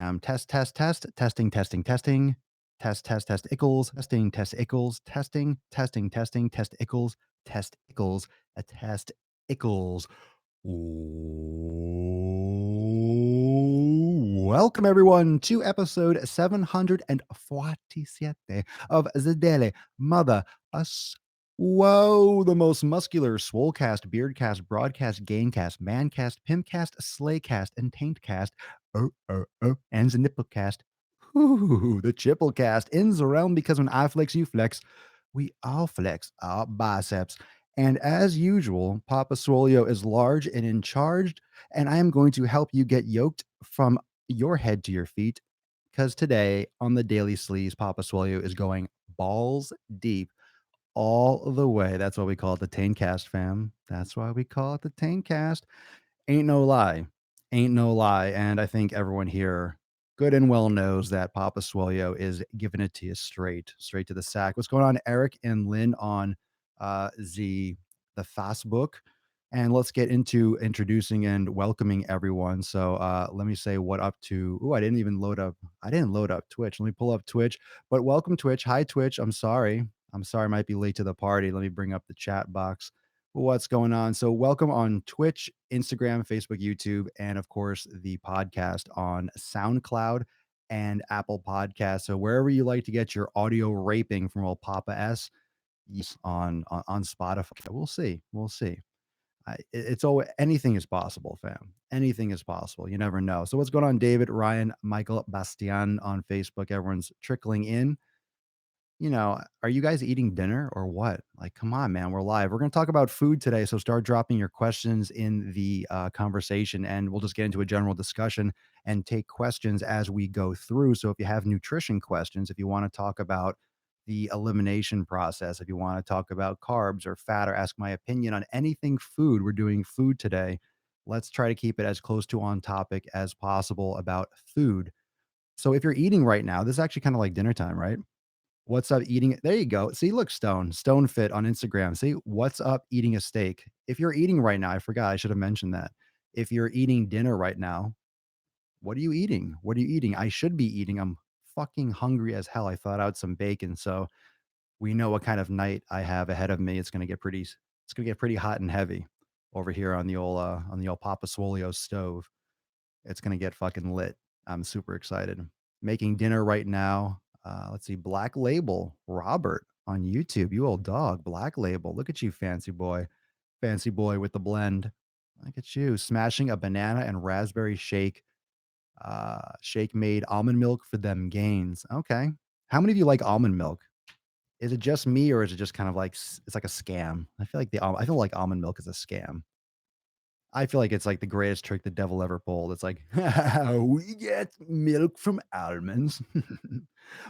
Testing. Test ickles, testing, test ickles, testing, test ickles, test ickles, a test ickles. Welcome everyone to episode 747 of the Daily Mother Us. Whoa, the most muscular Swolecast, Beardcast, Broadcast, Gaincast, Mancast, Pimpcast, Slaycast, and Taintcast, and the Nipplecast. Ooh, the Chipplecast ends around because when I flex, you flex. We all flex our biceps. And as usual, Papa Swolio is large and in charge, and I am going to help you get yoked from your head to your feet. Because today on the Daily Sleaze, Papa Swolio is going balls deep all the way. That's why we call it the Taincast, fam. That's why we call it the Taincast. Ain't no lie. Ain't no lie. And I think everyone here good and well knows that Papa Swolio is giving it to you straight to the sack. What's going on, Eric and Lynn on the Facebook? And let's get into introducing and welcoming everyone. So let me say what up to. Oh, I didn't load up Twitch. Let me pull up Twitch. But welcome Twitch. Hi Twitch. I'm sorry. I might be late to the party. Let me bring up the chat box. What's going on? So, welcome on Twitch, Instagram, Facebook, YouTube, and of course, the podcast on SoundCloud and Apple Podcasts. So, wherever you like to get your audio raping from old Papa S, yes, on Spotify. We'll see. It's always anything is possible, fam. Anything is possible. You never know. So, what's going on, David, Ryan, Michael, Bastian on Facebook? Everyone's trickling in. Are you guys eating dinner or what? Like, come on, man, we're live. We're going to talk about food today. So start dropping your questions in the conversation and we'll just get into a general discussion and take questions as we go through. So if you have nutrition questions, if you want to talk about the elimination process, if you want to talk about carbs or fat or ask my opinion on anything food, we're doing food today. Let's try to keep it as close to on topic as possible about food. So if you're eating right now, this is actually kind of like dinner time, right? What's up eating there you go. See, look, Stone Fit on Instagram. See, what's up eating a steak? If you're eating right now, I forgot, I should have mentioned that. If you're eating dinner right now, what are you eating? What are you eating? I should be eating. I'm fucking hungry as hell. I thought out some bacon, so we know what kind of night I have ahead of me. It's gonna get pretty hot and heavy over here on the old Papa Swolio stove. It's gonna get fucking lit. I'm super excited. Making dinner right now. Let's see, Black Label, Robert on YouTube. You old dog, Black Label. Look at you, fancy boy with the blend. Look at you smashing a banana and raspberry shake. Shake made almond milk for them gains. Okay. How many of you like almond milk? Is it just me, or is it just kind of like it's like a scam? I feel like almond milk is a scam. I feel like it's like the greatest trick the devil ever pulled. It's like, we get milk from almonds.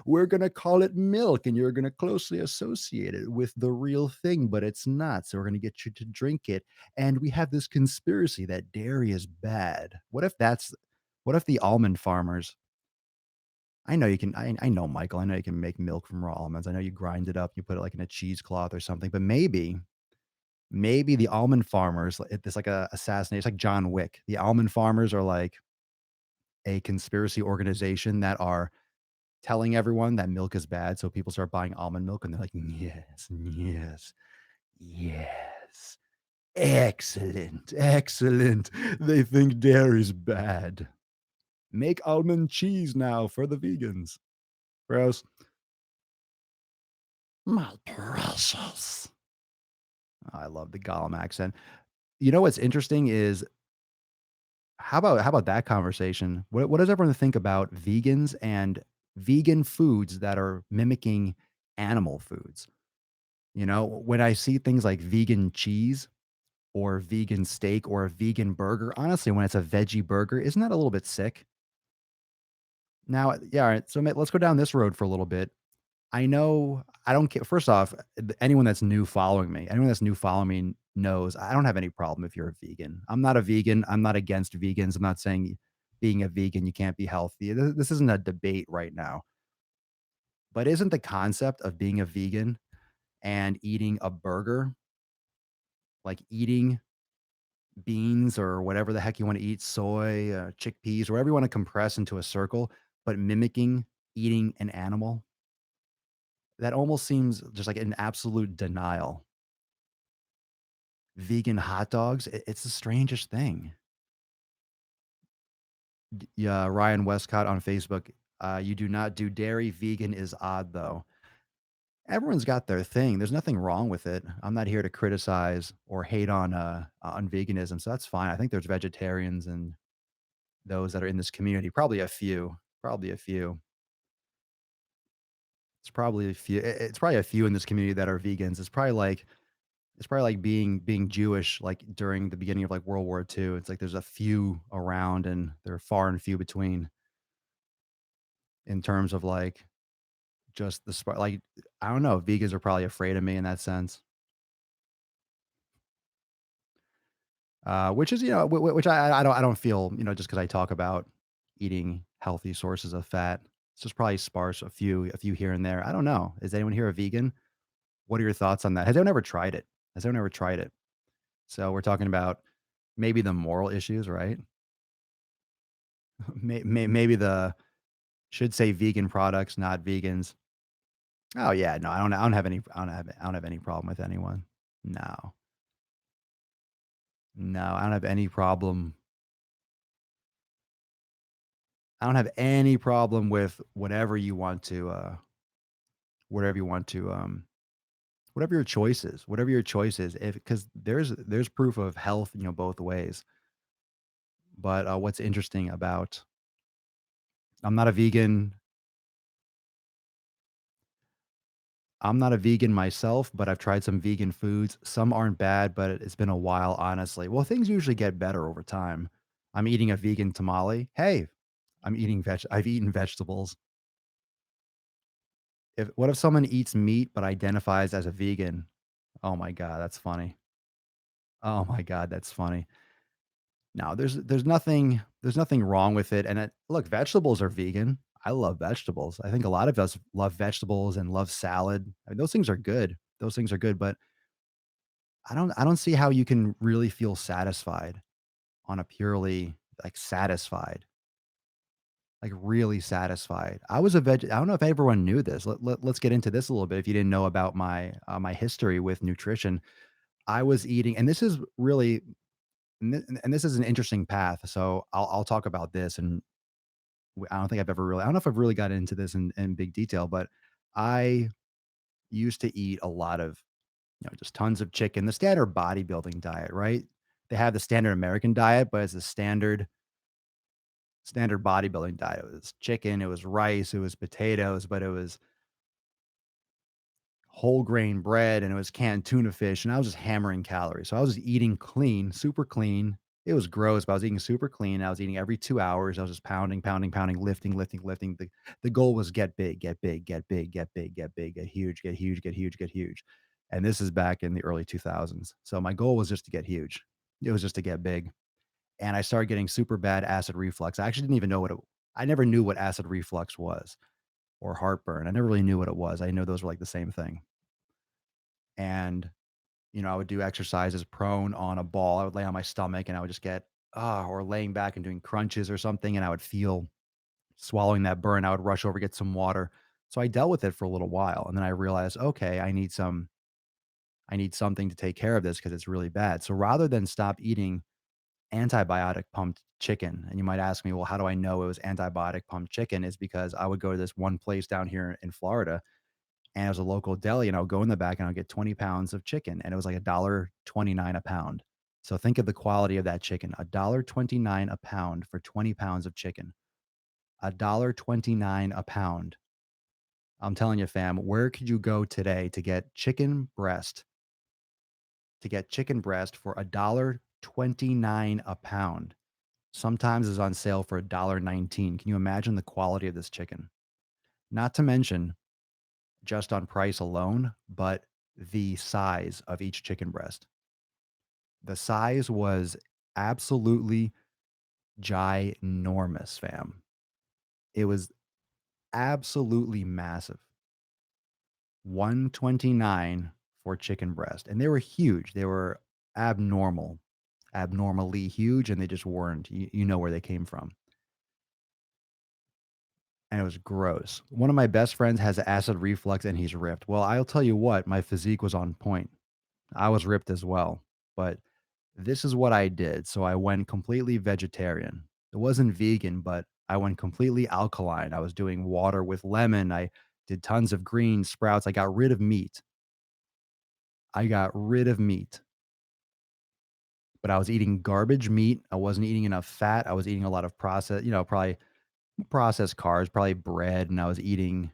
We're going to call it milk and you're going to closely associate it with the real thing, but it's not. So we're going to get you to drink it. And we have this conspiracy that dairy is bad. What if the almond farmers, I know, Michael, I know you can make milk from raw almonds. I know you grind it up, you put it like in a cheesecloth or something, but maybe the almond farmers, it's like a assassination, it's like John Wick. The almond farmers are like a conspiracy organization that are telling everyone that milk is bad, so people start buying almond milk, and they're like, "Yes, yes, yes. Excellent, excellent. They think dairy's bad. Make almond cheese now for the vegans." Gross. My precious. I love the Gollum accent. You know what's interesting is how about that conversation? What does everyone think about vegans and vegan foods that are mimicking animal foods? When I see things like vegan cheese or vegan steak or a vegan burger, honestly, when it's a veggie burger, isn't that a little bit sick? Now, yeah, all right, so let's go down this road for a little bit. I know I don't care. First off, anyone that's new following me knows I don't have any problem if you're a vegan. I'm not a vegan. I'm not against vegans. I'm not saying being a vegan, you can't be healthy. This isn't a debate right now. But isn't the concept of being a vegan and eating a burger like eating beans or whatever the heck you wanna eat, soy, chickpeas, whatever you wanna compress into a circle, but mimicking eating an animal, that almost seems just like an absolute denial. Vegan hot dogs, it's the strangest thing. Yeah, Ryan Westcott on Facebook, "You do not do dairy, vegan is odd, though." Everyone's got their thing, there's nothing wrong with it. I'm not here to criticize or hate on veganism, so that's fine. I think there's vegetarians and those that are in this community, probably a few. It's probably a few in this community that are vegans. It's probably like being Jewish, like, during the beginning of, like, World War II. It's like there's a few around, and they're far and few between in terms of, like, just the spark. Like, I don't know, vegans are probably afraid of me in that sense, which is, which I don't feel, just because I talk about eating healthy sources of fat. It's just probably sparse, a few here and there. I don't know. Is anyone here a vegan? What are your thoughts on that? Has anyone ever tried it? Has anyone ever tried it? So we're talking about maybe the moral issues, right? Maybe the should say vegan products, not vegans. Oh yeah, no, I don't have any problem with anyone. No, no, I don't have any problem. I don't have any problem with whatever you want to, whatever your choice is. If because there's proof of health, both ways. But what's interesting about I'm not a vegan. I'm not a vegan myself, but I've tried some vegan foods. Some aren't bad, but it's been a while, honestly. Well, things usually get better over time. I'm eating a vegan tamale. Hey, I've eaten vegetables. If What if someone eats meat but identifies as a vegan? Oh my god, that's funny. Oh my god, that's funny. No, there's nothing wrong with it. And look, vegetables are vegan. I love vegetables. I think a lot of us love vegetables and love salad. I mean, those things are good. Those things are good, but I don't see how you can really feel satisfied on a purely, like, satisfied, like, really satisfied. I don't know if everyone knew this. Let's get into this a little bit if you didn't know about my history with nutrition. I was eating and this is really and this is an interesting path, so I'll talk about this, and I don't know if I've really got into this in big detail, but I used to eat a lot of, just tons of chicken, the standard bodybuilding diet, right? They have the standard American diet, but it's a standard bodybuilding diet. It was chicken, it was rice, it was potatoes, but it was whole grain bread and it was canned tuna fish. And I was just hammering calories. So I was just eating clean, super clean. It was gross, but I was eating super clean. I was eating every 2 hours. I was just pounding, pounding, pounding, lifting, lifting, lifting. The goal was get big, get big, get big, get big, get big, get huge, get huge, get huge, get huge. And this is back in the early 2000s. So my goal was just to get huge. It was just to get big. And I started getting super bad acid reflux. I actually didn't even know I never knew what acid reflux was or heartburn. I never really knew what it was. I know those were like the same thing. And, I would do exercises prone on a ball. I would lay on my stomach and I would just or laying back and doing crunches or something. And I would feel swallowing that burn. I would rush over, get some water. So I dealt with it for a little while. And then I realized, okay, I need something to take care of this because it's really bad. So rather than stop eating antibiotic pumped chicken. And you might ask me, well, how do I know it was antibiotic pumped chicken? Is because I would go to this one place down here in Florida and it was a local deli and I would go in the back and I would get 20 pounds of chicken and it was like $1.29 a pound. So think of the quality of that chicken, $1.29 a pound for 20 pounds of chicken, $1.29 a pound. I'm telling you, fam, where could you go today to get chicken breast for $1.29 a pound? Sometimes is on sale for $1.19. Can you imagine the quality of this chicken? Not to mention just on price alone, but the size of each chicken breast. The size was absolutely ginormous, fam. It was absolutely massive. 129 for chicken breast. And they were huge. They were abnormal. abnormally huge, and they just weren't. You know where they came from, and it was gross. One of my best friends has acid reflux, and he's ripped. Well, I'll tell you what, my physique was on point. I was ripped as well, but this is what I did. So I went completely vegetarian. It wasn't vegan, but I went completely alkaline. I was doing water with lemon. I did tons of green sprouts. I got rid of meat. I got rid of meat, but I was eating garbage meat. I wasn't eating enough fat. I was eating a lot of processed, probably processed carbs, probably bread. And I was eating,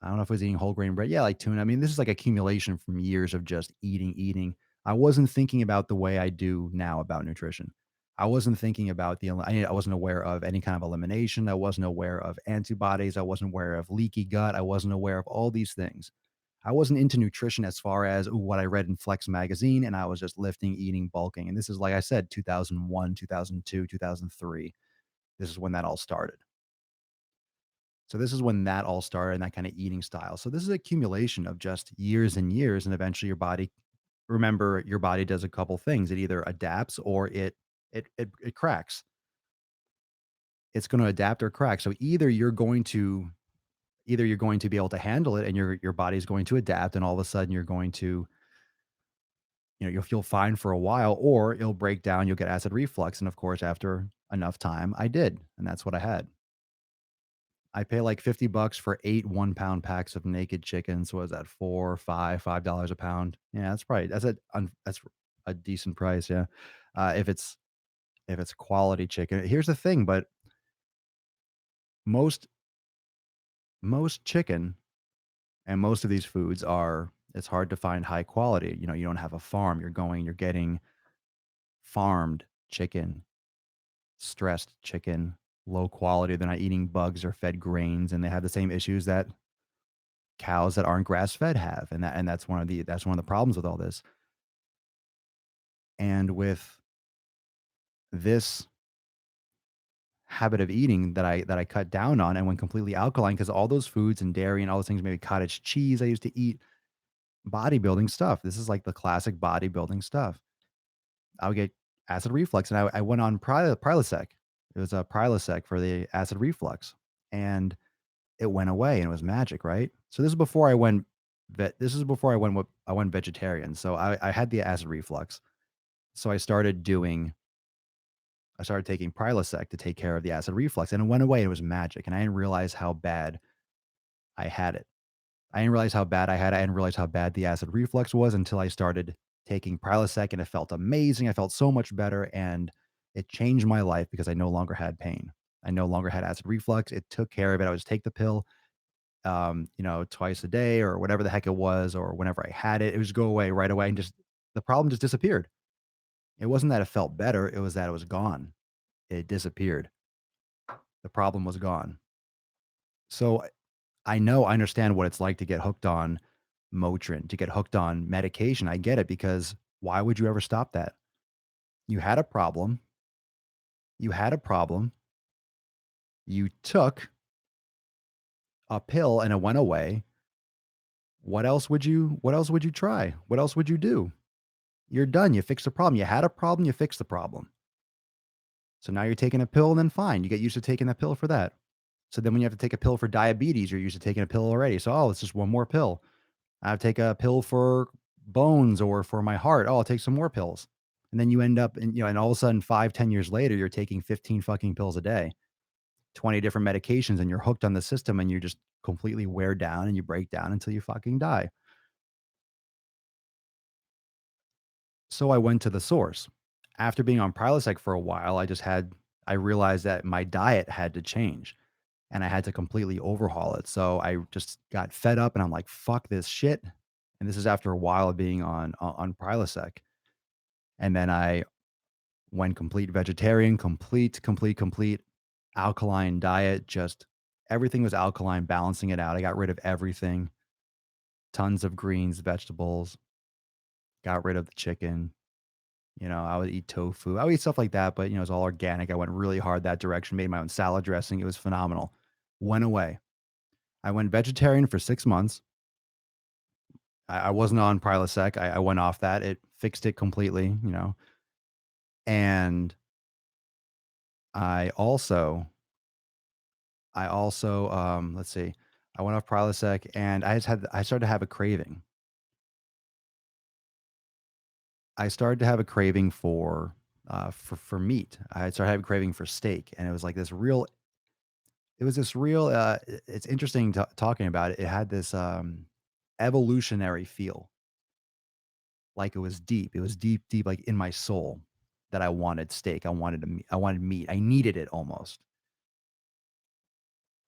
I don't know if I was eating whole grain bread. Yeah, like tuna. I mean, this is like accumulation from years of just eating, eating. I wasn't thinking about the way I do now about nutrition. I wasn't thinking about I wasn't aware of any kind of elimination. I wasn't aware of antibodies. I wasn't aware of leaky gut. I wasn't aware of all these things. I wasn't into nutrition as far as what I read in Flex magazine, and I was just lifting, eating, bulking. And this is, like I said, 2001, 2002, 2003. This is when that all started. So this is when that all started and that kind of eating style. So this is accumulation of just years and years, and eventually your body, remember, your body does a couple things. It either adapts or it cracks. It's going to adapt or crack. So either you're going to be able to handle it and your body's going to adapt, and all of a sudden you're going to, you'll feel fine for a while, or it'll break down, you'll get acid reflux. And of course, after enough time, I did. And that's what I had. I pay like $50 for 8 1-pound packs of naked chicken. So what is that? $5 a pound. Yeah, that's a decent price. Yeah. If it's quality chicken. Here's the thing, but most most chicken and most of these foods are, it's hard to find high quality. You don't have a farm. You're getting farmed chicken, stressed chicken, low quality. They're not eating bugs or fed grains, and they have the same issues that cows that aren't grass fed have. And that's one of the problems with all this. And with this habit of eating that I cut down on and went completely alkaline, because all those foods and dairy and all those things, maybe cottage cheese I used to eat, bodybuilding stuff. This is like the classic bodybuilding stuff. I would get acid reflux, and I went on Prilosec. It was a Prilosec for the acid reflux, and it went away, and it was magic, right? So this is before I went vegetarian. So I had the acid reflux. So I started taking Prilosec to take care of the acid reflux, and it went away. It was magic, and I didn't realize how bad I had it. I didn't realize how bad I had it. I didn't realize how bad the acid reflux was until I started taking Prilosec, and it felt amazing. I felt so much better, and it changed my life because I no longer had pain. I no longer had acid reflux. It took care of it. I would just take the pill, twice a day or whatever the heck it was, or whenever I had it, it would just go away right away, and just the problem just disappeared. It wasn't that it felt better; it was that it was gone. It disappeared. The problem was gone. So I understand what it's like to get hooked on Motrin, to get hooked on medication. I get it, because why would you ever stop that? You had a problem. You had a problem. You took a pill and it went away. What else would you try? What else would you do? You're done. You fixed the problem. You had a problem, you fixed the problem. So now you're taking a pill, and then fine. You get used to taking that pill for that. So then when you have to take a pill for diabetes, you're used to taking a pill already. So, oh, it's just one more pill. I have to take a pill for bones or for my heart. Oh, I'll take some more pills. And then you end up and all of a sudden 5, 10 years later, you're taking 15 fucking pills a day, 20 different medications, and you're hooked on the system, and you just completely wear down and you break down until you fucking die. So I went to the source. After being on Prilosec for a while, I realized that my diet had to change, and I had to completely overhaul it. So I just got fed up, and I'm like, fuck this shit. And this is after a while of being on Prilosec. And then I went complete vegetarian, complete alkaline diet. Just everything was alkaline, balancing it out. I got rid of everything, tons of greens, vegetables, got rid of the chicken. I would eat tofu. I would eat stuff like that, but it's all organic. I went really hard that direction, made my own salad dressing. It was phenomenal. Went away. I went vegetarian for 6 months. I wasn't on Prilosec. I went off that. It fixed it completely. And I also let's see, I went off Prilosec and I started to have a craving. I started to have a craving for meat. I started having a craving for steak, and it was this real, it's interesting talking about it. It had this, evolutionary feel, like it was deep. It was deep, deep, like, in my soul that I wanted steak. I wanted meat. I needed it almost.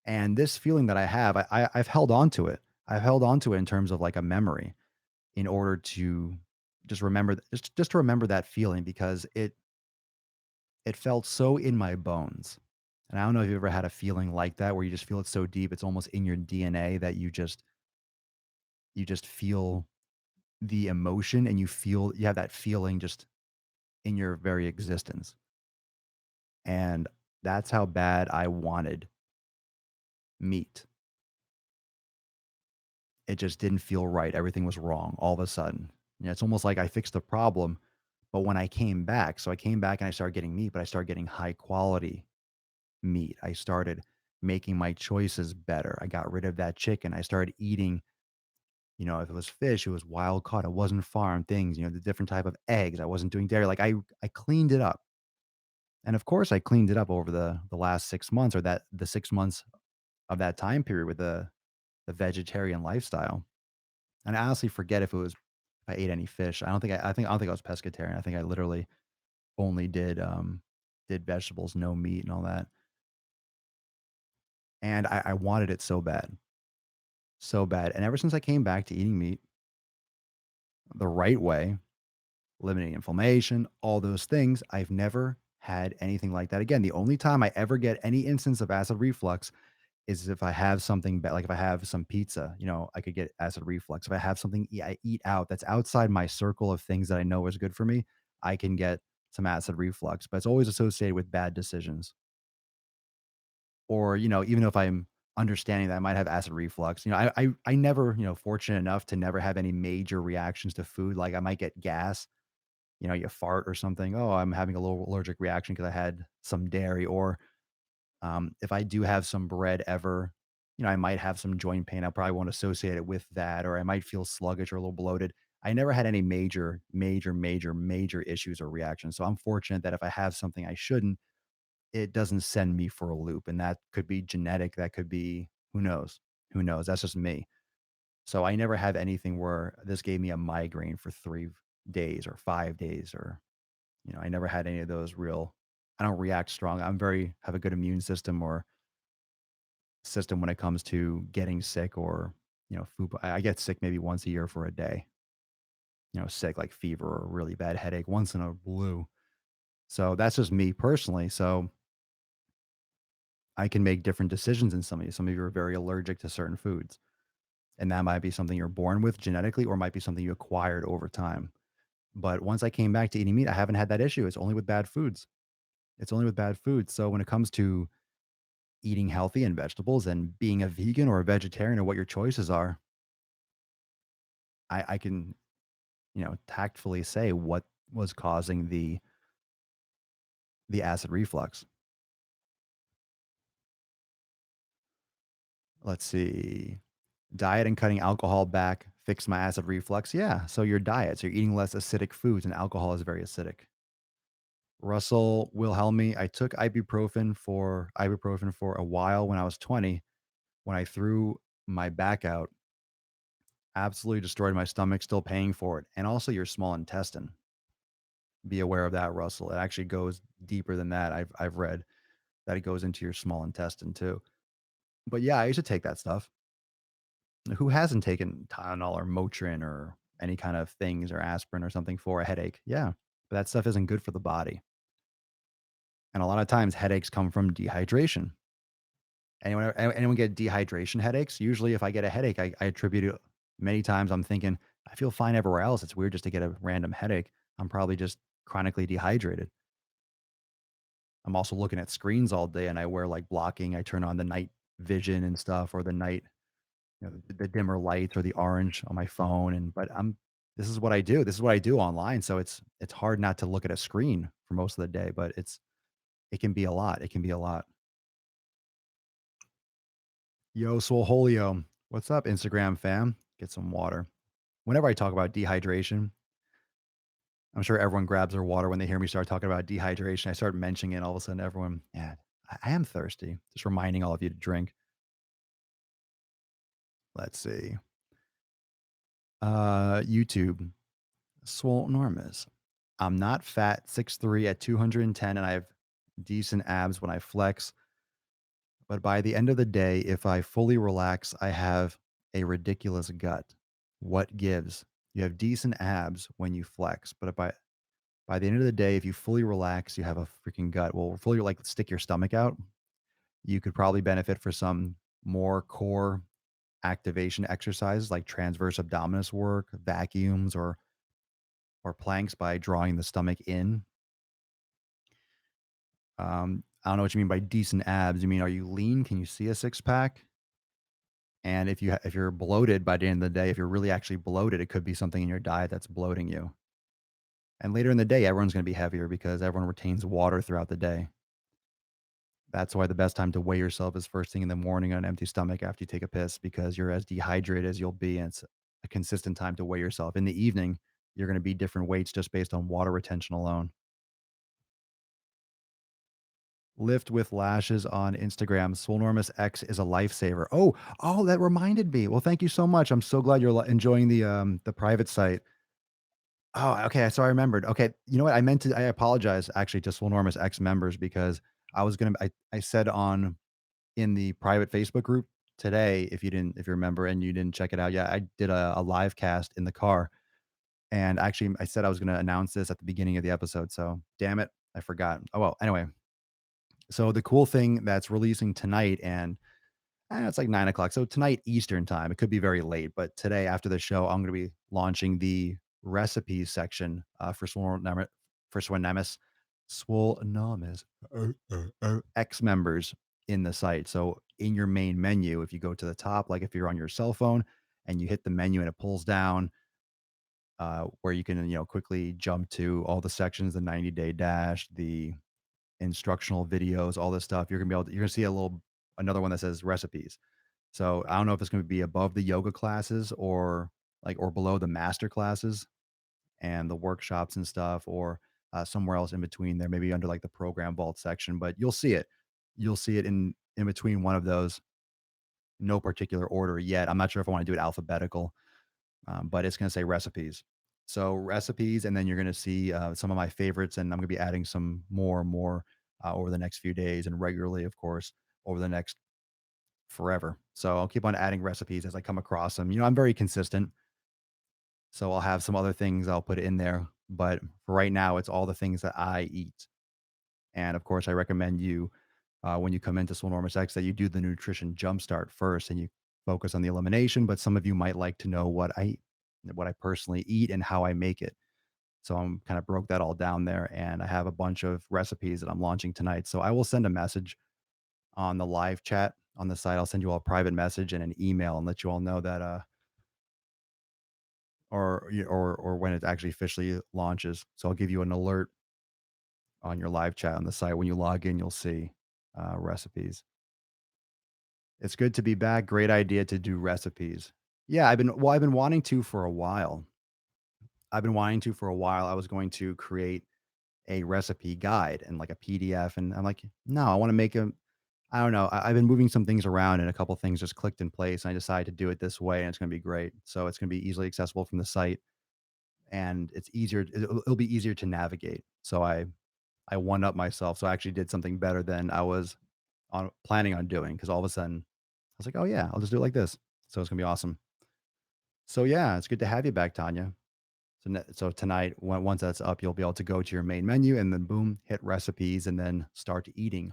And this feeling that I have, I've held on to it. I've held on to it in terms of, like, a memory in order to just to remember that feeling because it felt so in my bones. And I don't know if you've ever had a feeling like that where you just feel it so deep, it's almost in your DNA that you just feel the emotion and you have that feeling just in your very existence. And that's how bad I wanted meat. It just didn't feel right. Everything was wrong all of a sudden. It's almost like I fixed the problem, but when I came back, so I came back and I started getting meat, but I started getting high quality meat. I started making my choices better. I got rid of that chicken. I started eating, if it was fish, it was wild caught. It wasn't farm things, the different type of eggs. I wasn't doing dairy. Like I cleaned it up. And of course I cleaned it up over the last 6 months or the 6 months of that time period with the vegetarian lifestyle. And I honestly forget if I ate any fish. I don't think I was pescatarian. I think I literally only did vegetables, no meat and all that. And I wanted it so bad. So bad, and ever since I came back to eating meat the right way, limiting inflammation, all those things, I've never had anything like that again. The only time I ever get any instance of acid reflux is if I have something bad, like if I have some pizza, I could get acid reflux. If I have something I eat out that's outside my circle of things that I know is good for me, I can get some acid reflux, but it's always associated with bad decisions. Or, even if I'm understanding that I might have acid reflux, I never, fortunate enough to never have any major reactions to food. Like I might get gas, you fart or something. Oh, I'm having a little allergic reaction because I had some dairy. Or if I do have some bread ever, I might have some joint pain. I probably won't associate it with that. Or I might feel sluggish or a little bloated. I never had any major, major, major, major issues or reactions. So I'm fortunate that if I have something I shouldn't, it doesn't send me for a loop, and that could be genetic, that could be who knows? Who knows? That's just me. So I never have anything where this gave me a migraine for 3 days or 5 days or, I never had any of those real I don't react strong. Have a good immune system or system when it comes to getting sick or, food I get sick maybe once a year for a day, sick, like fever or a really bad headache once in a blue. So that's just me personally. So I can make different decisions in some of you. Some of you are very allergic to certain foods, and that might be something you're born with genetically or might be something you acquired over time. But once I came back to eating meat, I haven't had that issue. It's only with bad foods. It's only with bad foods. So when it comes to eating healthy and vegetables and being a vegan or a vegetarian or what your choices are, I can, tactfully say what was causing the acid reflux. Let's see. Diet and cutting alcohol back fixed my acid reflux. Yeah. So your diet. So you're eating less acidic foods, and alcohol is very acidic. Russell Wilhelmi, I took ibuprofen for a while when I was 20. When I threw my back out, absolutely destroyed my stomach, still paying for it. And also your small intestine. Be aware of that, Russell. It actually goes deeper than that. I've read that it goes into your small intestine too. But yeah, I used to take that stuff. Who hasn't taken Tylenol or Motrin or any kind of things or aspirin or something for a headache? Yeah, but that stuff isn't good for the body. And a lot of times headaches come from dehydration. Anyone get dehydration headaches? Usually if I get a headache, I attribute it many times I'm thinking, I feel fine everywhere else. It's weird just to get a random headache. I'm probably just chronically dehydrated. I'm also looking at screens all day and I wear like blocking. I turn on the night vision and stuff or the night, the dimmer lights or the orange on my phone. But I'm this is what I do. This is what I do online, so it's hard not to look at a screen for most of the day, but it can be a lot. It can be a lot. Yo, Swoleholio. What's up, Instagram fam? Get some water. Whenever I talk about dehydration, I'm sure everyone grabs their water when they hear me start talking about dehydration. I start mentioning it, and all of a sudden, everyone, yeah, I am thirsty. Just reminding all of you to drink. Let's see. YouTube, Swolenormous. I'm not fat, 6'3" at 210, and I have decent abs when I flex. But by the end of the day, if I fully relax, I have a ridiculous gut. What gives? You have decent abs when you flex, but by the end of the day, if you fully relax, you have a freaking gut. Well, fully like stick your stomach out. You could probably benefit for some more core activation exercises like transverse abdominis work, vacuums, or planks by drawing the stomach in. I don't know what you mean by decent abs. You mean, are you lean? Can you see a six pack? And if you're bloated by the end of the day, if you're really actually bloated, it could be something in your diet that's bloating you. And later in the day, everyone's going to be heavier because everyone retains water throughout the day. That's why the best time to weigh yourself is first thing in the morning on an empty stomach after you take a piss because you're as dehydrated as you'll be. And it's a consistent time to weigh yourself. In the evening, you're going to be different weights just based on water retention alone. Lift with lashes on Instagram. Swolenormous X is a lifesaver. Oh, that reminded me. Well, thank you so much. I'm so glad you're enjoying the private site. Oh, okay. So I remembered. Okay, you know what? I meant to. I apologize actually to Swolenormous X members because I was gonna. I said on in the private Facebook group today. If you remember and you didn't check it out yet, I did a live cast in the car, and actually I said I was gonna announce this at the beginning of the episode. So damn it, I forgot. Oh well. Anyway, so the cool thing that's releasing tonight, and it's like 9 o'clock. So tonight Eastern time. It could be very late, but today after the show, I'm going to be launching the recipes section for Swolenormous, Swolenormous X members in the site. So in your main menu, if you go to the top, like if you're on your cell phone and you hit the menu and it pulls down, where you can quickly jump to all the sections, the 90-day dash, the instructional videos, all this stuff. You're gonna see another one that says recipes. So I don't know if it's going to be above the yoga classes or below the master classes and the workshops and stuff, or somewhere else in between there, maybe under like the program vault section. But you'll see it. You'll see it in between one of those. No particular order yet. I'm not sure if I want to do it alphabetical, but it's going to say recipes. So recipes, and then you're going to see some of my favorites, and I'm going to be adding some more over the next few days and regularly, of course, over the next forever. So I'll keep on adding recipes as I come across them. I'm very consistent, so I'll have some other things I'll put in there, but for right now, it's all the things that I eat. And of course, I recommend you when you come into Swolenormous X that you do the nutrition jumpstart first and you focus on the elimination. But some of you might like to know what I personally eat and how I make it. So I'm kind of broke that all down there, and I have a bunch of recipes that I'm launching tonight. So I will send a message on the live chat on the site. I'll send you all a private message and an email and let you all know that, or when it actually officially launches. So I'll give you an alert on your live chat on the site. When you log in, you'll see recipes. It's good to be back. Great idea to do recipes. Yeah, I've been wanting to for a while. I was going to create a recipe guide and like a PDF, and I'm like, no, I want to make a I don't know. I've been moving some things around and a couple things just clicked in place. And I decided to do it this way and it's going to be great. So it's going to be easily accessible from the site and it'll be easier to navigate. So I one up myself. So I actually did something better than I was planning on doing because all of a sudden I was like, oh yeah, I'll just do it like this. So it's going to be awesome. So yeah, it's good to have you back, Tanya. So tonight, once that's up, you'll be able to go to your main menu and then boom, hit recipes and then start eating.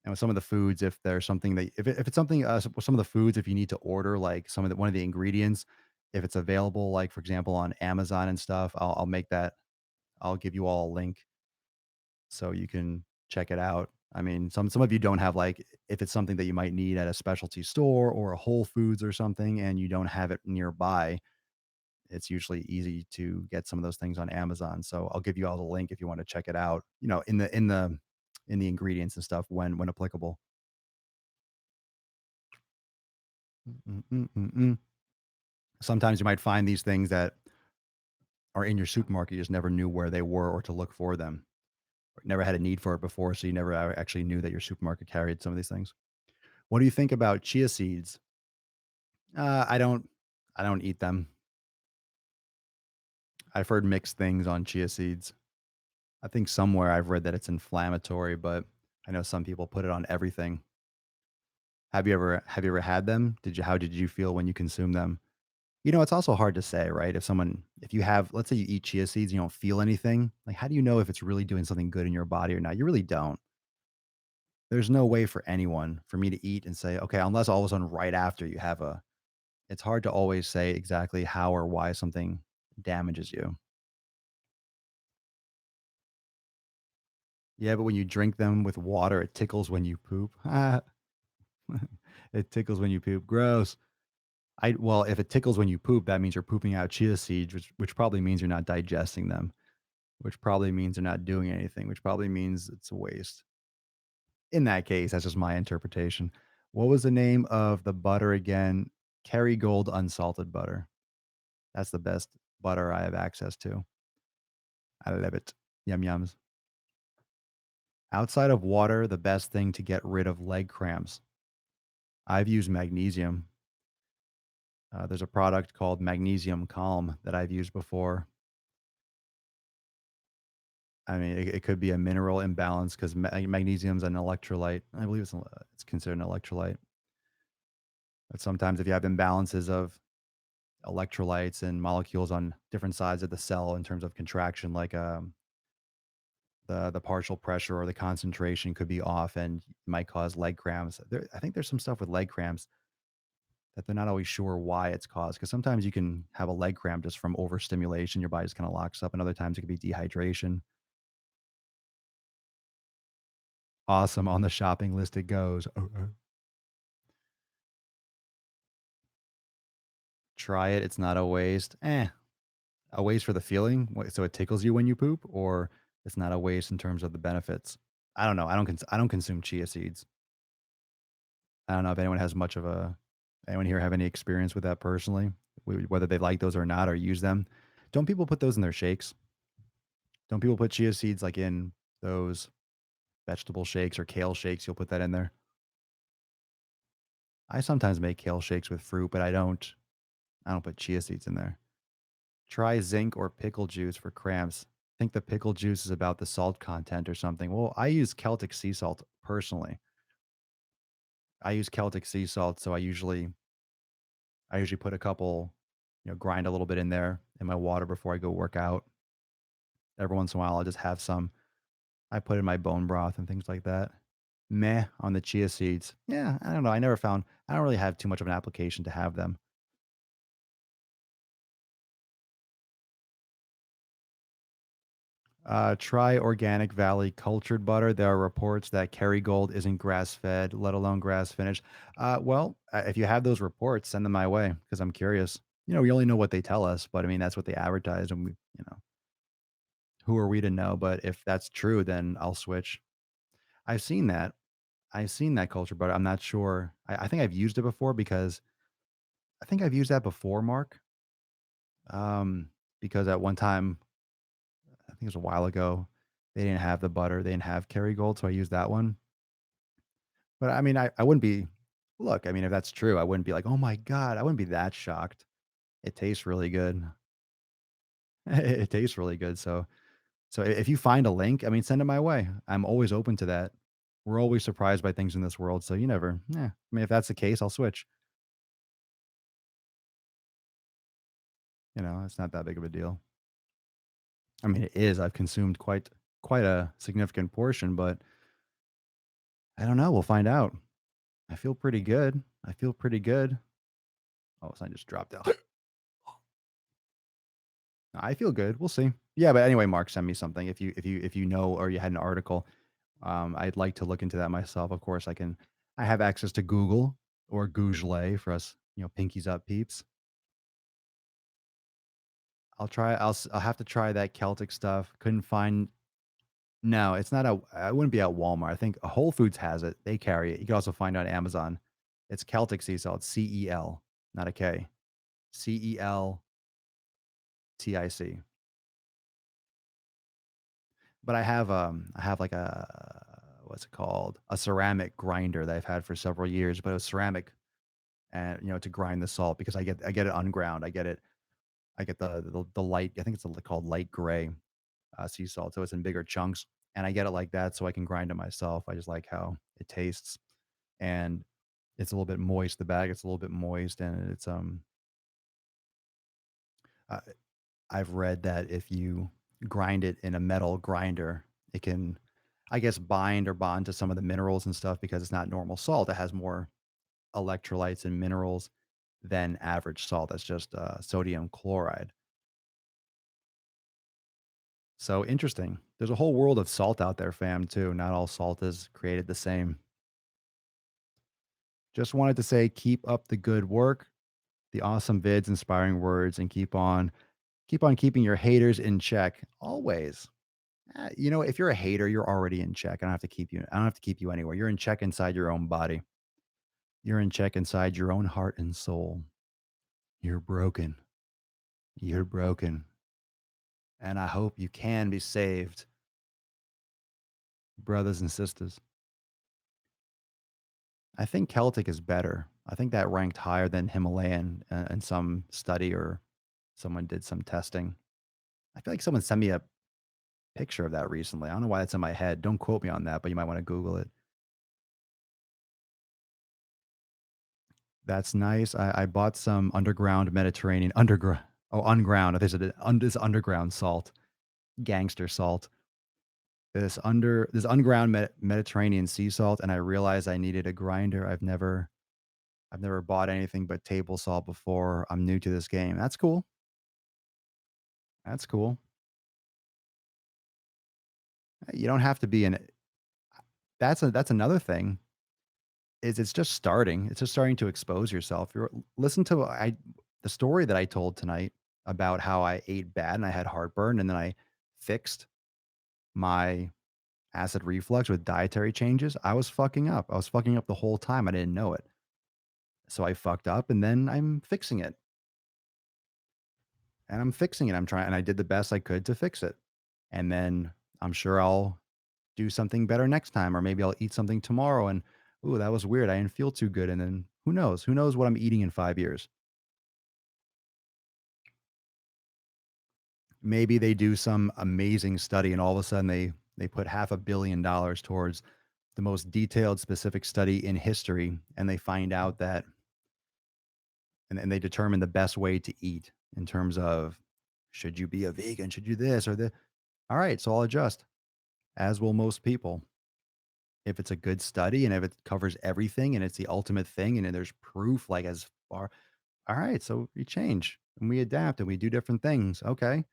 And with some of the foods, if there's something that if it's something, some of the foods, if you need to order like one of the ingredients, if it's available, like for example on Amazon and stuff, I'll make that. I'll give you all a link so you can check it out. I mean, some of you don't have, like if it's something that you might need at a specialty store or a Whole Foods or something and you don't have it nearby, it's usually easy to get some of those things on Amazon. So I'll give you all the link if you wanna check it out, in the ingredients and stuff when applicable. Mm, mm, mm, mm. Sometimes you might find these things that are in your supermarket, you just never knew where they were or to look for them. Or never had a need for it before, so you never actually knew that your supermarket carried some of these things. What do you think about chia seeds? I don't eat them. I've heard mixed things on chia seeds. I think somewhere I've read that it's inflammatory, but I know some people put it on everything. Have you ever had them? How did you feel when you consumed them? It's also hard to say, right? If you have let's say you eat chia seeds and you don't feel anything, like how do you know if it's really doing something good in your body or not? You really don't. There's no way for anyone for me to eat and say, "Okay," unless all of a sudden right after you have a it's hard to always say exactly how or why something damages you. Yeah, but when you drink them with water, it tickles when you poop. It tickles when you poop. Gross. Well, if it tickles when you poop, that means you're pooping out chia seeds, which probably means you're not digesting them, which probably means they're not doing anything, which probably means it's a waste. In that case, that's just my interpretation. What was the name of the butter again? Kerrygold unsalted butter. That's the best butter I have access to. I love it. Yum yums. Outside of water, the best thing to get rid of leg cramps. I've used magnesium. There's a product called Magnesium Calm that I've used before. I mean, it could be a mineral imbalance because magnesium's an electrolyte. I believe it's considered an electrolyte. But sometimes if you have imbalances of electrolytes and molecules on different sides of the cell in terms of contraction, like the partial pressure or the concentration could be off and might cause leg cramps. I think there's some stuff with leg cramps that they're not always sure why it's caused, because sometimes you can have a leg cramp just from overstimulation, your body just kinda locks up, and other times it could be dehydration. Awesome, on the shopping list it goes. Try it, it's not a waste. A waste for the feeling? So it tickles you when you poop, or it's not a waste in terms of the benefits? I don't know, I don't consume chia seeds. I don't know if anyone has much of a anyone here have any experience with that personally? Whether they like those or not or use them? Don't people put those in their shakes? Don't people put chia seeds, like, in those vegetable shakes or kale shakes? You'll put that in there? I sometimes make kale shakes with fruit, but I don't put chia seeds in there. Try zinc or pickle juice for cramps. Think the pickle juice is about the salt content or something. Well, I use Celtic sea salt personally. I use Celtic sea salt, so I usually put a couple, grind a little bit in there in my water before I go work out. Every once in a while, I'll just have some. I put in my bone broth and things like that. Meh on the chia seeds. Yeah, I don't know. I don't really have too much of an application to have them. Try Organic Valley cultured butter. There are reports that Kerrygold isn't grass fed, let alone grass finished. If you have those reports, send them my way because I'm curious. We only know what they tell us, but I mean, that's what they advertise. And who are we to know? But if that's true, then I'll switch. I've seen that. I've seen that culture butter. I'm not sure. I think I've used it before because I think I've used that before, Mark. Um, because at one time, I think it was a while ago, they didn't have the butter. They didn't have Kerrygold, so I used that one. But I mean, I wouldn't be look, I mean, if that's true, I wouldn't be like, "Oh my god," I wouldn't be that shocked. It tastes really good. It tastes really good, if you find a link, I mean, send it my way. I'm always open to that. We're always surprised by things in this world, so you never yeah. I mean, if that's the case, I'll switch. It's not that big of a deal. I mean, it is. I've consumed quite a significant portion, but I don't know. We'll find out. I feel pretty good. I feel pretty good. Oh, so I just dropped out. I feel good. We'll see. Yeah, but anyway, Mark, send me something if you know or you had an article. I'd like to look into that myself. Of course, I have access to Google or Google for us, pinkies up peeps. I'll have to try that Celtic stuff. Couldn't find No, it's not I wouldn't be at Walmart. I think Whole Foods has it. They carry it. You can also find it on Amazon. It's Celtic sea salt, CEL, not a K. CELTIC. But I have like what's it called? A ceramic grinder that I've had for several years, but it was ceramic and to grind the salt because I get it unground. I get the light, I think it's called light gray sea salt. So it's in bigger chunks. And I get it like that so I can grind it myself. I just like how it tastes. And it's a little bit moist. The bag, it's a little bit moist, and I I've read that if you grind it in a metal grinder, it can, I guess, bind or bond to some of the minerals and stuff because it's not normal salt. It has more electrolytes and minerals than average salt. That's just sodium chloride. So interesting. There's a whole world of salt out there, fam, too. Not all salt is created the same. Just wanted to say, keep up the good work, the awesome vids, inspiring words, and keep on keeping your haters in check always. If you're a hater, you're already in check. I don't have to keep you. I don't have to keep you anywhere. You're in check inside your own body. You're in check inside your own heart and soul. You're broken. You're broken. And I hope you can be saved, brothers and sisters. I think Celtic is better. I think that ranked higher than Himalayan in some study or someone did some testing. I feel like someone sent me a picture of that recently. I don't know why that's in my head. Don't quote me on that, but you might want to Google it. That's nice. I bought some underground Mediterranean underground. Oh, unground. There's this underground salt, gangster salt. This underground Mediterranean sea salt, and I realized I needed a grinder. I've never bought anything but table salt before. I'm new to this game. That's cool. That's cool. You don't have to be in it. That's another thing. Is it's just starting. It's just starting to expose yourself. Listen to the story that I told tonight about how I ate bad and I had heartburn and then I fixed my acid reflux with dietary changes. I was fucking up. I was fucking up the whole time. I didn't know it. So I fucked up and then I'm fixing it. And I'm fixing it. I'm trying and I did the best I could to fix it. And then I'm sure I'll do something better next time or maybe I'll eat something tomorrow and ooh, that was weird. I didn't feel too good and then who knows? Who knows what I'm eating in 5 years? Maybe they do some amazing study and all of a sudden they put $500 million towards the most detailed specific study in history and they find out that and they determine the best way to eat in terms of should you be a vegan, should you this or the all right, so I'll adjust, as will most people. If it's a good study and if it covers everything and it's the ultimate thing and then there's proof like as far all right, so we change and we adapt and we do different things. Okay.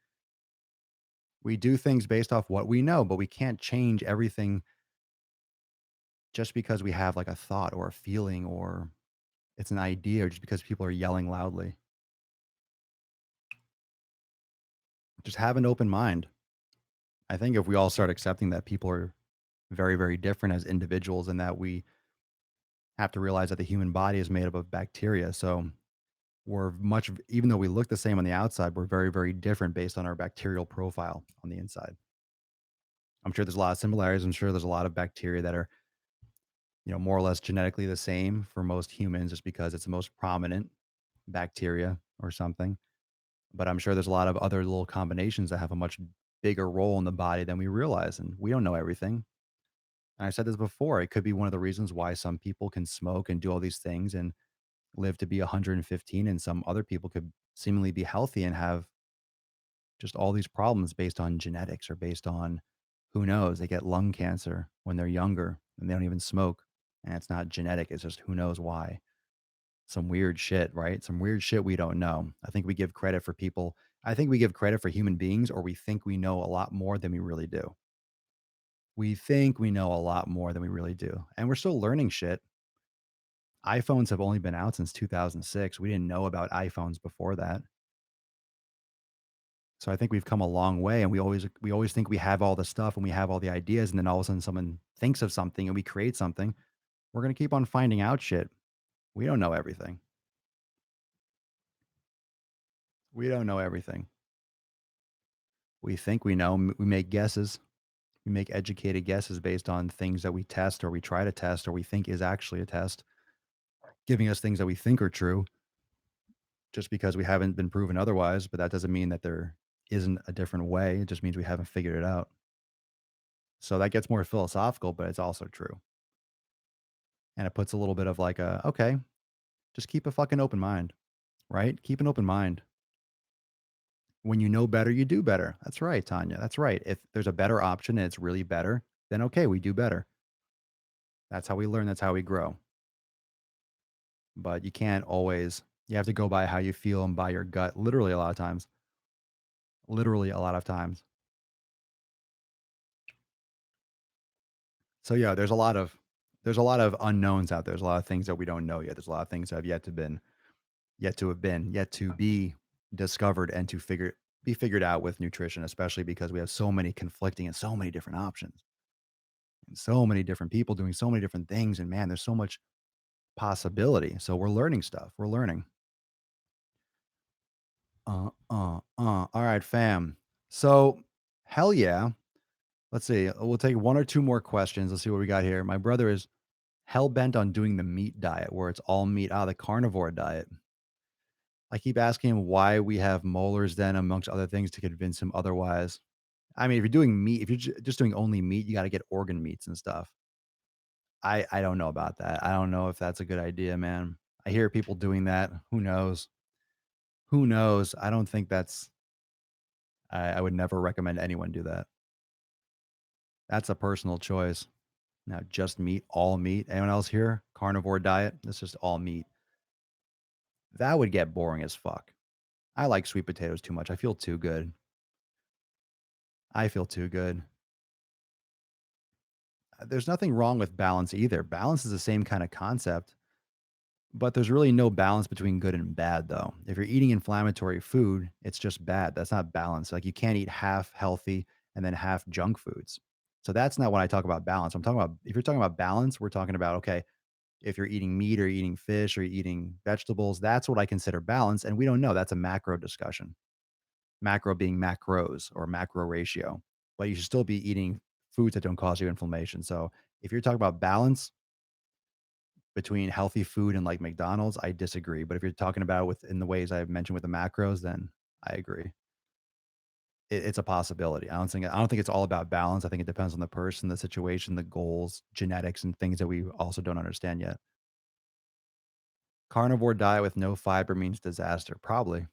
We do things based off what we know, but we can't change everything just because we have like a thought or a feeling or it's an idea or just because people are yelling loudly. Just have an open mind. I think if we all start accepting that people are very, very different as individuals and that we have to realize that the human body is made up of bacteria. So we're much, even though we look the same on the outside, we're very, very different based on our bacterial profile on the inside. I'm sure there's a lot of similarities. I'm sure there's a lot of bacteria that are, more or less genetically the same for most humans just because it's the most prominent bacteria or something. But I'm sure there's a lot of other little combinations that have a much bigger role in the body than we realize. And we don't know everything. And I said this before, it could be one of the reasons why some people can smoke and do all these things and live to be 115, and some other people could seemingly be healthy and have just all these problems based on genetics or based on who knows, they get lung cancer when they're younger and they don't even smoke. And it's not genetic, it's just who knows why. Some weird shit, right? Some weird shit we don't know. I think we give credit for people. I think we give credit for human beings, or we think we know a lot more than we really do. We think we know a lot more than we really do, and we're still learning shit. iPhones have only been out since 2006. We didn't know about iPhones before that. So I think we've come a long way, and we always think we have all the stuff and we have all the ideas, and then all of a sudden someone thinks of something and we create something. We're gonna keep on finding out shit. We don't know everything. We don't know everything. We think we know. We make guesses. We make educated guesses based on things that we test or we try to test or we think is actually a test, giving us things that we think are true just because we haven't been proven otherwise. But that doesn't mean that there isn't a different way. It just means we haven't figured it out. So that gets more philosophical, but it's also true. And it puts a little bit of like a, okay, just keep a fucking open mind, right? Keep an open mind. When you know better, you do better. That's right, Tanya. That's right. If there's a better option and it's really better, then okay, we do better. That's how we learn. That's how we grow. But you can't always, you have to go by how you feel and by your gut, literally a lot of times. Literally a lot of times. So yeah, there's a lot of unknowns out there. There's a lot of things that we don't know yet. There's a lot of things that have yet to be discovered and to be figured out with nutrition, especially because we have so many conflicting and so many different options and so many different people doing so many different things. And man, there's so much possibility. So we're learning stuff. We're learning. All right, fam. So hell yeah. Let's see. We'll take one or two more questions. Let's see what we got here. My brother is hell bent on doing the meat diet where it's all meat. The carnivore diet. I keep asking him why we have molars then, amongst other things, to convince him otherwise. I mean, if you're doing meat, if you're just doing only meat, you got to get organ meats and stuff. I don't know about that. I don't know if that's a good idea, man. I hear people doing that. Who knows? Who knows? I don't think that's. I would never recommend anyone do that. That's a personal choice. Now, just meat, all meat. Anyone else here? Carnivore diet. It's just all meat. That would get boring as fuck. I like sweet potatoes too much. I feel too good. I feel too good. There's nothing wrong with balance either. Balance is the same kind of concept, but there's really no balance between good and bad, though. If you're eating inflammatory food, it's just bad. That's not balance. Like you can't eat half healthy and then half junk foods. So that's not when I talk about balance. I'm talking about, if you're talking about balance, we're talking about, okay, if you're eating meat or eating fish or eating vegetables, that's what I consider balance. And we don't know. That's a macro discussion. Macro being macros or macro ratio, but you should still be eating foods that don't cause you inflammation. So if you're talking about balance between healthy food and like McDonald's, I disagree. But if you're talking about it within the ways I've mentioned with the macros, then I agree. It's a possibility. I don't think it's all about balance. I think it depends on the person, the situation, the goals, genetics, and things that we also don't understand yet. Carnivore diet with no fiber means disaster. Probably.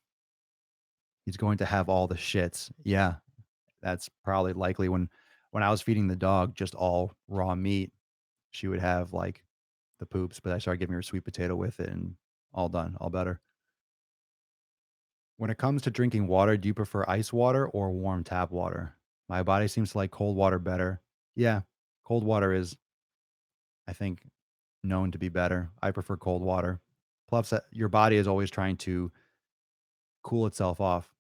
He's going to have all the shits. Yeah, that's probably likely. When I was feeding the dog just all raw meat, she would have like the poops, but I started giving her sweet potato with it and all done, all better. When it comes to drinking water, do you prefer ice water or warm tap water? My body seems to like cold water better. Yeah, cold water is, I think, known to be better. I prefer cold water. Plus, your body is always trying to cool itself off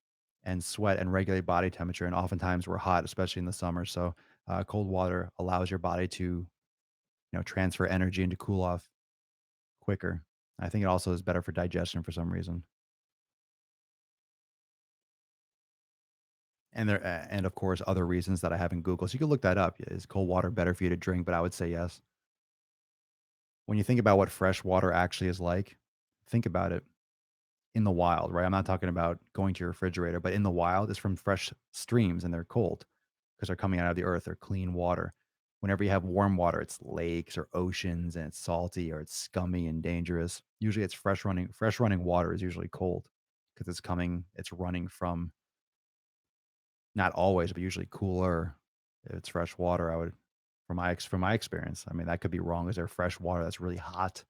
and sweat and regulate body temperature. And oftentimes we're hot, especially in the summer. So cold water allows your body to, transfer energy and to cool off quicker. I think it also is better for digestion for some reason. And of course other reasons that I haven't Googled. So you can look that up. Is cold water better for you to drink? But I would say yes. When you think about what fresh water actually is like, think about it in the wild, right? I'm not talking about going to your refrigerator, but in the wild, it's from fresh streams and they're cold because they're coming out of the earth. They're clean water. Whenever you have warm water, it's lakes or oceans and it's salty or it's scummy and dangerous. Usually it's fresh running water is usually cold because it's running from, not always, but usually cooler. If it's fresh water, I would, from my experience. I mean, that could be wrong. Is there fresh water that's really hot?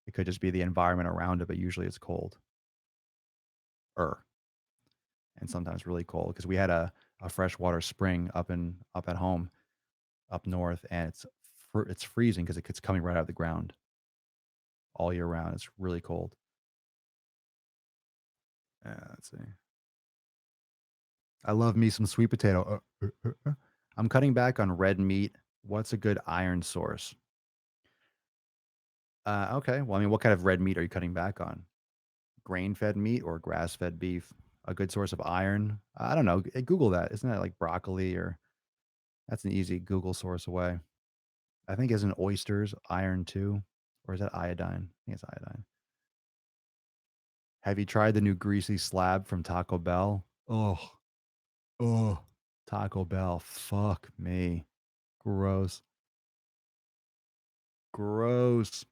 It could just be the environment around it, but usually it's cold. Er, and sometimes really cold because we had a freshwater spring up at home up north, and it's freezing because it's coming right out of the ground all year round. It's really cold. Let's see. I love me some sweet potato. I'm cutting back on red meat. What's a good iron source? Okay. Well, I mean, what kind of red meat are you cutting back on? Grain-fed meat or grass-fed beef? A good source of iron? I don't know. Google that. Isn't that like broccoli or that's an easy Google source away. I think isn't oysters iron too? Or is that iodine? I think it's iodine. Have you tried the new greasy slab from Taco Bell? Oh, oh, Taco Bell. Fuck me. Gross. Gross.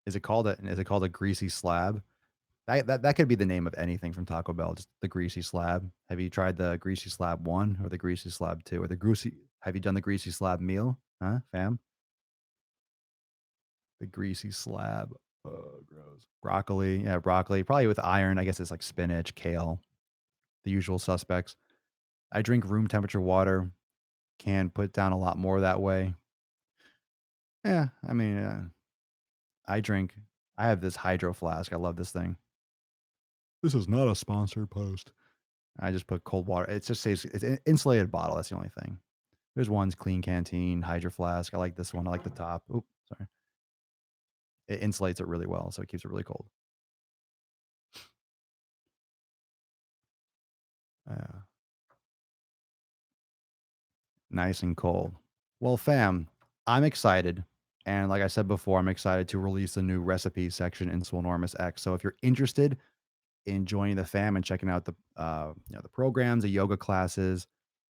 Is it called a greasy slab? That could be the name of anything from Taco Bell, just the greasy slab. Have you tried the greasy slab 1 or the greasy slab 2 or the greasy have you done the greasy slab meal? Huh, fam? The greasy slab. Oh, gross. Broccoli, yeah, broccoli, probably with iron. I guess it's like spinach, kale, the usual suspects. I drink room temperature water, can put down a lot more that way. Yeah, I mean, I drink I have this hydro flask. I love this thing. This is not a sponsored post. I just put cold water. It just says it's an insulated bottle. That's the only thing. There's one's clean canteen, hydro flask. I like this one. I like the top. Oop, sorry. It insulates it really well, so it keeps it really cold. Uh, Nice and cold. Well, fam, I'm excited. And like I said before, I'm excited to release a new recipe section in Swolenormous X. So if you're interested in joining the fam and checking out the the programs, the yoga classes,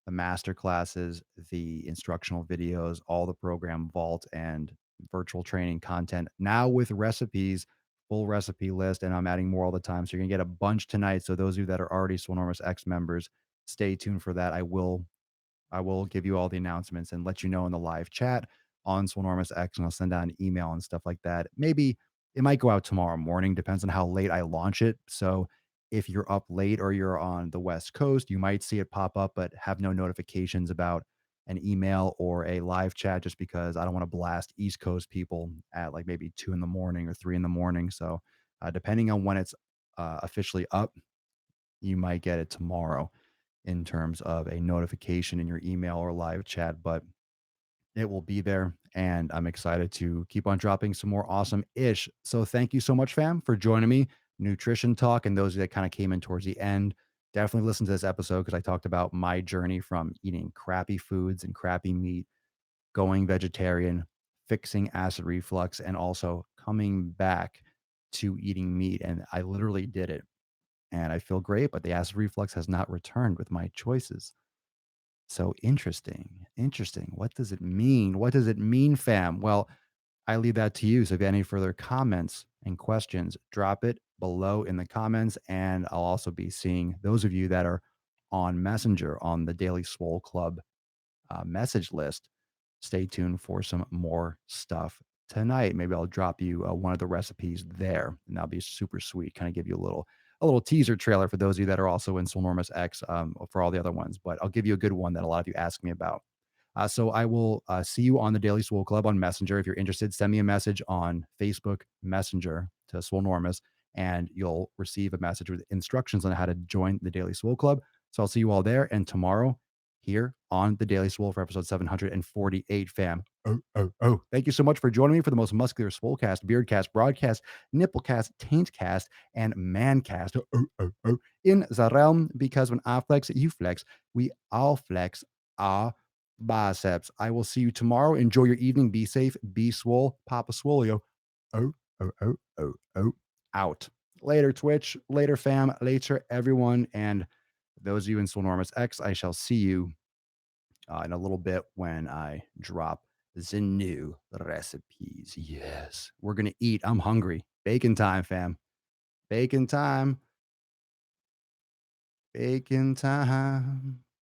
the master classes, the instructional videos, all the program vault and virtual training content now with recipes, full recipe list, and I'm adding more all the time. So you're gonna get a bunch tonight. So those of you that are already Swolenormous X members, stay tuned for that. I will give you all the announcements and let you know in the live chat on Swolenormous X, and I'll send out an email and stuff like that. Maybe it might go out tomorrow morning, depends on how late I launch it. So if you're up late or you're on the West Coast, you might see it pop up, but have no notifications about an email or a live chat just because I don't want to blast East Coast people at like maybe 2 in the morning or 3 in the morning. So depending on when it's officially up, you might get it tomorrow in terms of a notification in your email or live chat, but it will be there. And I'm excited to keep on dropping some more awesome ish. So thank you so much, fam, for joining me. Nutrition talk. And those that kind of came in towards the end, definitely listen to this episode because I talked about my journey from eating crappy foods and crappy meat, going vegetarian, fixing acid reflux, and also coming back to eating meat. And I literally did it and I feel great, but the acid reflux has not returned with my choices. So interesting. Interesting. What does it mean? What does it mean, fam? Well, I leave that to you. So if you have any further comments and questions, drop it below in the comments. And I'll also be seeing those of you that are on Messenger on the Daily Swole Club message list. Stay tuned for some more stuff tonight. Maybe I'll drop you one of the recipes there, and that'll be super sweet. Kind of give you a little teaser trailer for those of you that are also in Swolenormous X for all the other ones. But I'll give you a good one that a lot of you ask me about. So I will see you on the Daily Swole Club on Messenger. If you're interested, send me a message on Facebook Messenger to Swolenormous, and you'll receive a message with instructions on how to join the Daily Swole Club. So I'll see you all there. And tomorrow, here on the Daily Swole for episode 748, fam. Oh, oh, oh. Thank you so much for joining me for the most muscular Swolecast, Beardcast, Broadcast, Nipplecast, Taintcast, and Mancast. Oh, oh, oh, oh. In the realm, because when I flex, you flex. We all flex our biceps. I will see you tomorrow. Enjoy your evening. Be safe. Be swole. Papa Swolio. Oh, oh, oh, oh, oh. Out. Later, Twitch. Later, fam. Later, everyone. And those of you in Swolenormous X, I shall see you in a little bit when I drop the new recipes. Yes, we're going to eat. I'm hungry. Bacon time, fam. Bacon time. Bacon time.